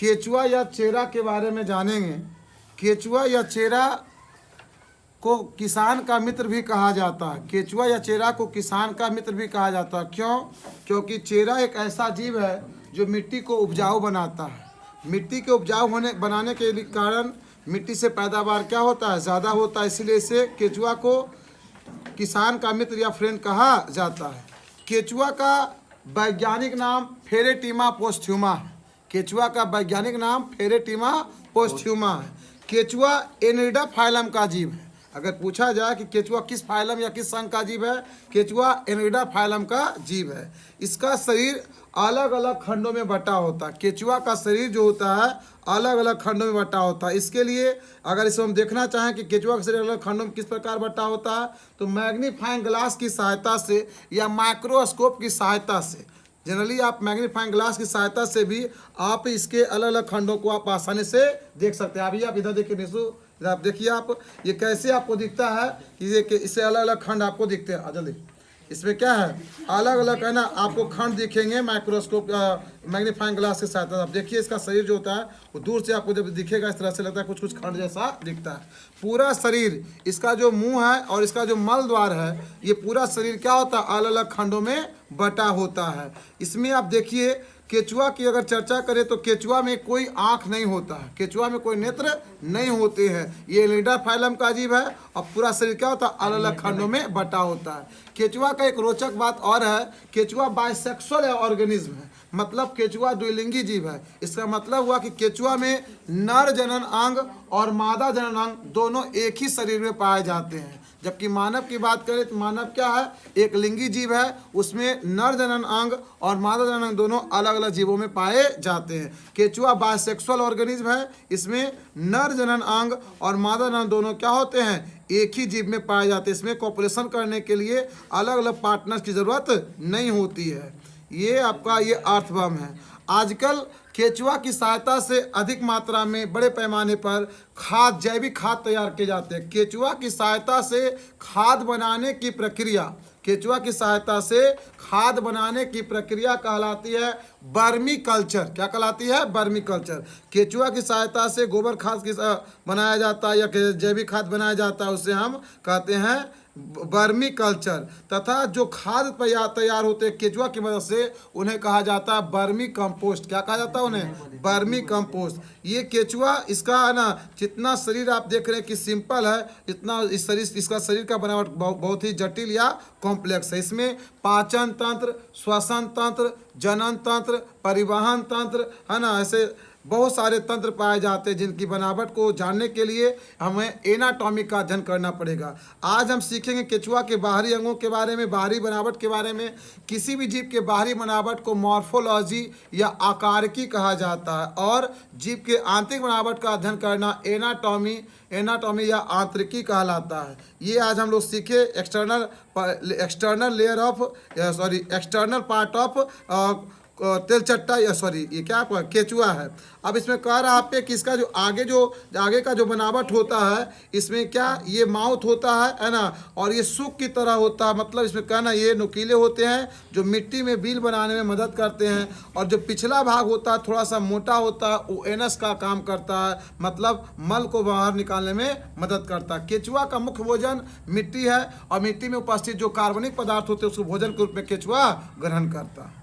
केचुआ या चेरा के बारे में जानेंगे। केचुआ या चेरा को किसान का मित्र भी कहा जाता है। केचुआ या चेरा को किसान का मित्र भी कहा जाता है। क्यों? क्योंकि चेरा एक ऐसा जीव है जो मिट्टी को उपजाऊ बनाता है। मिट्टी के उपजाऊ बनाने के कारण मिट्टी से पैदावार क्या होता है? ज़्यादा होता है। इसलिए इसे केचुआ को किसान का मित्र या फ्रेंड कहा जाता है। केचुआ का वैज्ञानिक नाम फेरेटिमा पोस्थ्यूमा है। केचुआ का वैज्ञानिक नाम फेरेटिमा पोस्थ्यूमा है। केचुआ एनिडा फाइलम का जीव है। अगर पूछा जाए कि केचुआ किस फाइलम या किस संघ का जीव है, केचुआ एनिडा फाइलम का जीव है। इसका शरीर अलग अलग खंडों में बटा होता है। केचुआ का शरीर जो होता है अलग अलग खंडों में बटा होता है। इसके लिए अगर इसको हम देखना चाहें कि केचुआ का शरीर अलग खंडों में किस प्रकार बटा होता है, तो मैग्नीफाइंग ग्लास की सहायता से या माइक्रोस्कोप की सहायता से, जनरली आप मैग्नीफाइंग ग्लास की सहायता से भी आप इसके अलग अलग खंडों को आप आसानी से देख सकते हैं। अभी आप इधर देखिए निशु, इधर आप देखिए आप ये कैसे आपको दिखता है कि ये इससे अलग अलग खंड आपको दिखते हैं। जल्दी इसमें क्या है, अलग अलग है ना आपको खंड दिखेंगे माइक्रोस्कोप मैग्नीफाइंग ग्लास के साथ। आप देखिए इसका शरीर जो होता है वो दूर से आपको जब दिखेगा इस तरह से लगता है कुछ कुछ खंड जैसा दिखता है। पूरा शरीर, इसका जो मुंह है और इसका जो मल द्वार है, ये पूरा शरीर क्या होता है, अलग अलग खंडों में बटा होता है। इसमें आप देखिए केचुआ की अगर चर्चा करें तो केचुआ में कोई आँख नहीं होता है, केचुआ में कोई नेत्र नहीं होते हैं। ये एनिडा फाइलम का जीव है और पूरा शरीर क्या होता है, अलग अलग खंडों में बटा होता है। केचुआ का एक रोचक बात और है, केचुआ बाइसेक्सुअल ऑर्गेनिज्म है, मतलब केचुआ द्विलिंगी जीव है। इसका मतलब हुआ कि केचुआ में नर जनन अंग और मादा जनन अंग दोनों एक ही शरीर में पाए जाते हैं। जबकि मानव की बात करें तो मानव क्या है, एक लिंगी जीव है, उसमें नर जनन अंग और मादा जनन अंग दोनों अलग अलग जीवों में पाए जाते हैं। केचुआ बाइसेक्सुअल ऑर्गेनिज्म है, इसमें नर जनन अंग और मादा जनन दोनों क्या होते हैं, एक ही जीव में पाए जाते हैं। इसमें कॉपुलेशन करने के लिए अलग अलग पार्टनर्स की ज़रूरत नहीं होती है। ये आपका ये अर्थवर्म है। आजकल केचुआ की सहायता से अधिक मात्रा में बड़े पैमाने पर खाद, जैविक खाद तैयार किए जाते हैं। केचुआ की सहायता से खाद बनाने की प्रक्रिया, केचुआ की सहायता से खाद बनाने की प्रक्रिया कहलाती है वर्मी कल्चर। क्या कहलाती है? Vermi culture. केचुआ की सहायता से गोबर खाद की बनाया जाता है या जैविक खाद बनाया जाता है, उसे हम कहते हैं वर्मी कल्चर। तथा जो खाद तैयार होते हैं केचुआ की मदद से, उन्हें कहा जाता है वर्मी कंपोस्ट। क्या कहा जाता है उन्हें? Vermi compost. ये केचुआ, इसका है ना, जितना शरीर आप देख रहे हैं कि सिंपल है, इतना इस शरीर, इसका शरीर का बनावट बहुत ही जटिल या कॉम्प्लेक्स है। इसमें पाचन तंत्र, श्वसन तंत्र, जनन तंत्र, परिवहन तंत्र, है ना, ऐसे बहुत सारे तंत्र पाए जाते हैं जिनकी बनावट को जानने के लिए हमें एनाटॉमी का अध्ययन करना पड़ेगा। आज हम सीखेंगे केचुआ के बाहरी अंगों के बारे में, बाहरी बनावट के बारे में। किसी भी जीव के बाहरी बनावट को मॉर्फोलॉजी या आकारिकी कहा जाता है और जीव के आंतरिक बनावट का अध्ययन करना एनाटॉमी या आंतरिकी कहलाता है। ये आज हम लोग सीखे एक्सटर्नल पार्ट ऑफ तेलचट्टा, या सॉरी ये क्या आपका केचुआ है। अब इसमें कह रहा आप पे कि इसका जो आगे का जो बनावट होता है, इसमें क्या ये माउथ होता है ना, और ये सूप की तरह होता है। मतलब इसमें कहना ये नुकीले होते हैं जो मिट्टी में बिल बनाने में मदद करते हैं। और जो पिछला भाग होता है थोड़ा सा मोटा होता है, वो एनस का काम करता है, मतलब मल को बाहर निकालने में मदद करता है। केचुआ का मुख्य भोजन मिट्टी है और मिट्टी में उपस्थित जो कार्बनिक पदार्थ होते हैं उसको भोजन के रूप में केचुआ ग्रहण करता है।